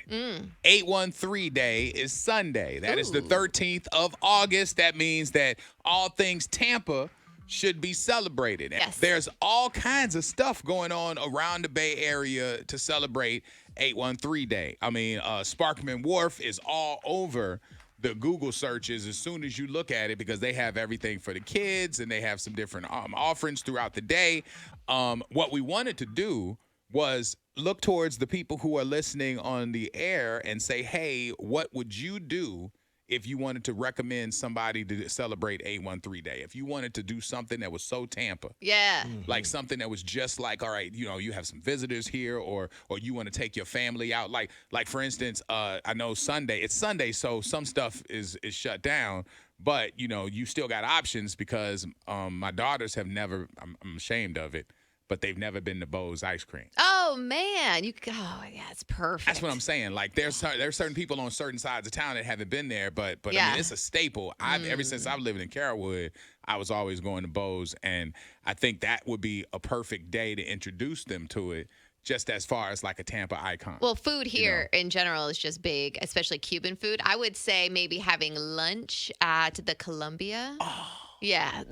Mm. 813 Day is Sunday. That is the Ooh. 13th of August. That means that all things Tampa should be celebrated. And Yes. there's all kinds of stuff going on around the Bay Area to celebrate 813 Day. I mean, Sparkman Wharf is all over the Google searches as soon as you look at it because they have everything for the kids and they have some different offerings throughout the day. What we wanted to do was look towards the people who are listening on the air and say, hey, what would you do if you wanted to recommend somebody to celebrate 813 Day? If you wanted to do something that was so Tampa. Yeah. Like something that was just like, all right, you have some visitors here or you want to take your family out. Like for instance, I know it's Sunday, so some stuff is shut down. But, you still got options because my daughters have never, I'm ashamed of it, but they've never been to Bo's Ice Cream. Oh, man. Yeah, it's perfect. That's what I'm saying. Like there's certain people on certain sides of town that haven't been there, but I Yeah. mean it's a staple. Ever since I've lived in Carrollwood, I was always going to Bo's, and I think that would be a perfect day to introduce them to it. Just as far as like a Tampa icon. Well, food here in general is just big, especially Cuban food. I would say maybe having lunch at the Columbia. Oh. Yeah,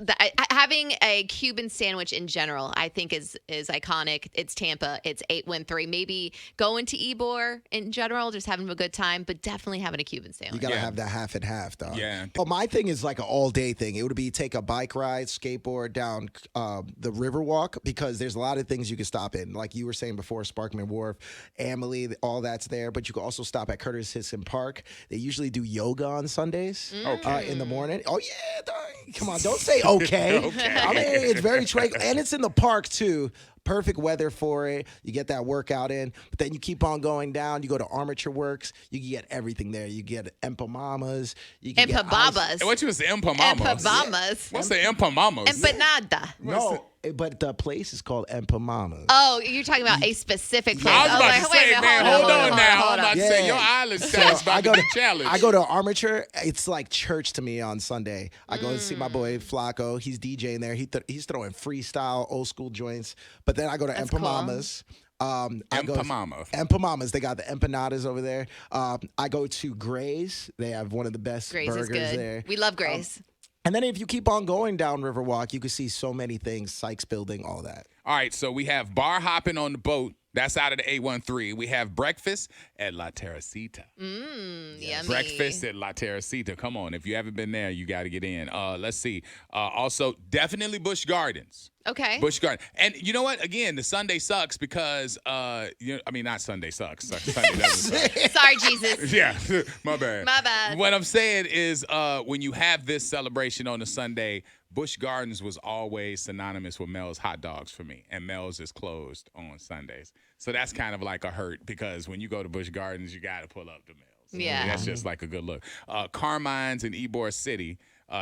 having a Cuban sandwich in general, I think is iconic. It's Tampa. It's 813. Maybe going to Ybor in general, just having a good time, but definitely having a Cuban sandwich. You got to have that half and half, though. Yeah. Well, my thing is like an all-day thing. It would be take a bike ride, skateboard down the Riverwalk because there's a lot of things you can stop in. Like you were saying before, Sparkman Wharf, Amalie, all that's there. But you can also stop at Curtis Hisson Park. They usually do yoga on Sundays in the morning. Oh, yeah. Come on. Don't say okay. Okay. I mean, it's very tranquil. And it's in the park, too. Perfect weather for it. You get that workout in. But then you keep on going down. You go to Armature Works. You can get everything there. You get empanadas. You can get Empanadas. What you was empanadas? Empanadas. What's the empanadas? Empanada. No, but the place is called Empanadas. Oh, you're talking about a specific place. I was about to say, man, hold on now. hold I'm about on. to say, your island status about to be challenged. I go to Armature. It's like church to me on Sunday. I go to see my boy Flacco. He's DJing there. He's throwing freestyle, old school joints. But then I go to Empanadas. Empanadas. They got the empanadas over there. I go to Gray's. They have one of the best Gray's burgers is good. there. We love Gray's. And then if you keep on going down Riverwalk, you can see so many things, Sykes Building, all that. All right, so we have bar hopping on the boat. That's out of the 813. We have breakfast at La Teresita. Yummy. Breakfast at La Teresita. Come on, if you haven't been there, you got to get in. Let's see. Also, definitely Busch Gardens. Okay. Busch Garden. And you know what? Again, the Sunday sucks because, not Sunday sucks. Sunday doesn't suck. Sorry, Jesus. Yeah, my bad. My bad. What I'm saying is when you have this celebration on a Sunday, Busch Gardens was always synonymous with Mel's Hot Dogs for me. And Mel's is closed on Sundays. So that's kind of like a hurt because when you go to Busch Gardens, you got to pull up the Mel's. Yeah. That's just like a good look. Carmine's in Ybor City.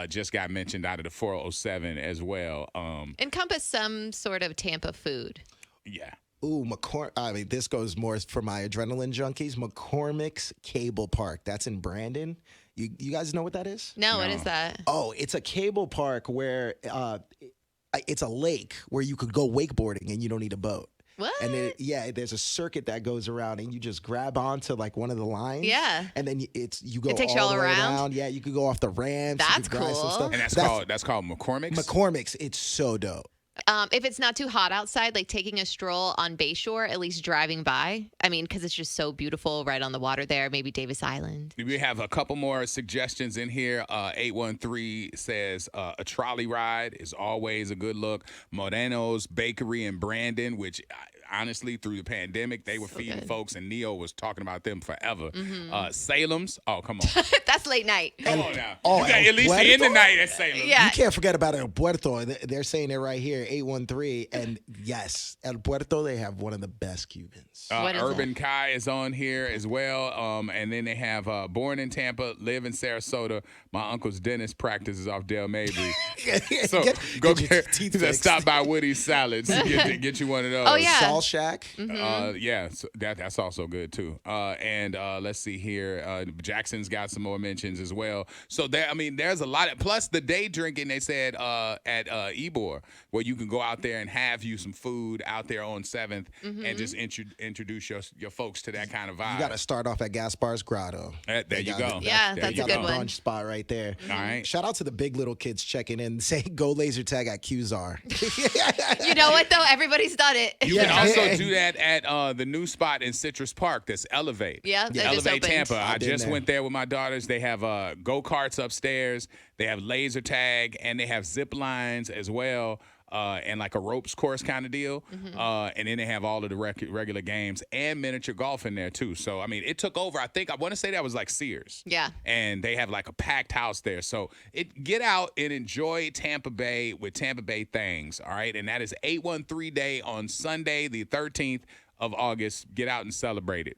Just got mentioned out of the 407 as well. Encompass some sort of Tampa food. Yeah. Ooh, this goes more for my adrenaline junkies. McCormick's Cable Park. That's in Brandon. You guys know what that is? No, what is that? Oh, it's a cable park where it's a lake where you could go wakeboarding and you don't need a boat. What? And there's a circuit that goes around, and you just grab onto like one of the lines. Yeah. And then you go It takes you all all the way around? Yeah, you could go off the ramps. That's you could grind some cool. stuff. And that's called McCormick's? McCormick's. It's so dope. If it's not too hot outside, like taking a stroll on Bayshore, at least driving by. I mean, because it's just so beautiful right on the water there. Maybe Davis Island. We have a couple more suggestions in here. 813 says a trolley ride is always a good look. Moreno's Bakery in Brandon, which honestly, through the pandemic, they were feeding folks, and Neo was talking about them forever. Salem's, oh, come on. That's late night. Come on now. Oh, You got at least the end of the night at Salem. Yeah. You can't forget about El Puerto. They're saying it right here, 813. And yes, El Puerto, they have one of the best Cubans. What is Urban Kai is on here as well. And then they have born in Tampa, live in Sarasota. My uncle's dentist practices off Del Mabry. So Get your teeth fixed. stop by Woody's Salads. Get you one of those. Oh, yeah. Shack. Yeah, so that's also good too. And let's see here. Jackson's got some more mentions as well. So there's a lot. Plus the day drinking, they said at Ybor, where you can go out there and have you some food out there on 7th and just introduce your folks to that kind of vibe. You got to start off at Gaspar's Grotto. There you go. Yeah, that's a good one. Brunch spot right there. All right. Shout out to the big little kids checking in. Say go laser tag at Qzar. You know what though? Everybody's done it. You can also do that at the new spot in Citrus Park. That's Elevate. Yeah, that just Elevate opened. Tampa. I just there. went there with my daughters. They have go-karts upstairs. They have laser tag, and they have zip lines as well. And like a ropes course kind of deal. And then they have all of the regular games and miniature golf in there too. So, I mean, it took over. I want to say that was like Sears. Yeah. And they have like a packed house there. So get out and enjoy Tampa Bay with Tampa Bay things. All right. And that is 813 Day on Sunday, the 13th of August. Get out and celebrate it.